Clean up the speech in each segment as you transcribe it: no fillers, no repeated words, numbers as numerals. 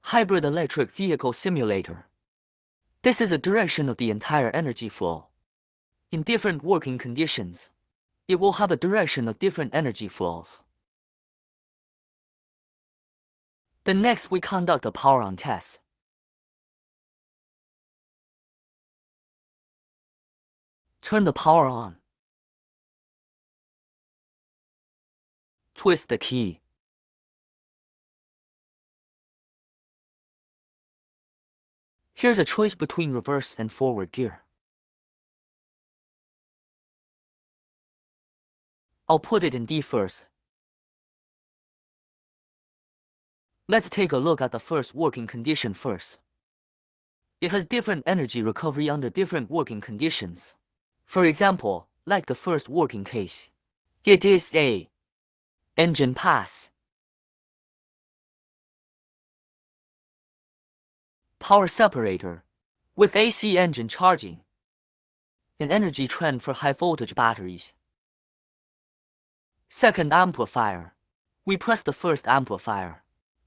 Hybrid electric vehicle simulator. This is a direction of the entire energy flow. In different working conditions, it will have a direction of different energy flows. Then next we conduct a power on test. Turn the power on. Twist the key. Here's a choice between reverse and forward gear. I'll put it in D first. Let's take a look at the first working condition first. It has different energy recovery under different working conditions. For example, like the first working case, it is a engine pass, power separator, with AC engine charging, an energy trend for high voltage batteries. Second amplifier. We press the first amplifier.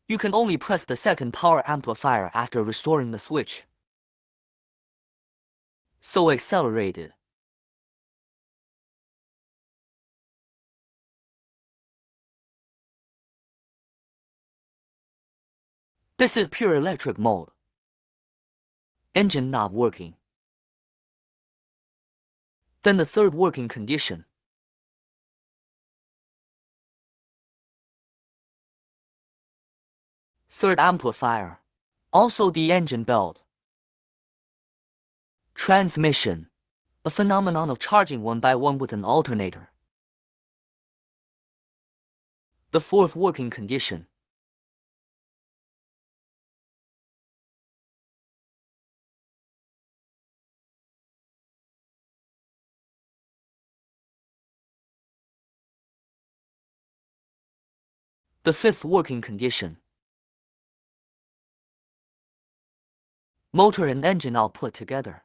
You can only press the second power amplifier after restoring the switch. So accelerated. This is pure electric mode. Engine not working. Then the third working condition. Third amplifier. Also the engine belt. Transmission. A phenomenon of charging one by one with an alternator. The fourth working condition. The fifth working condition. Motor and engine output together.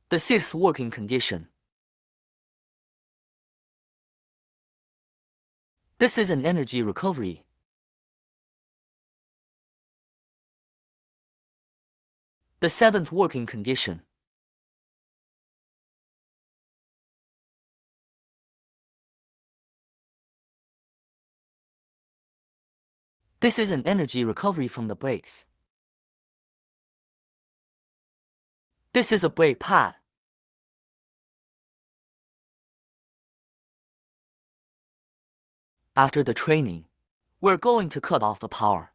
The sixth working condition. This is an energy recovery. The seventh working condition. This is an energy recovery from the brakes. This is a brake pad. After the training, we're going to cut off the power.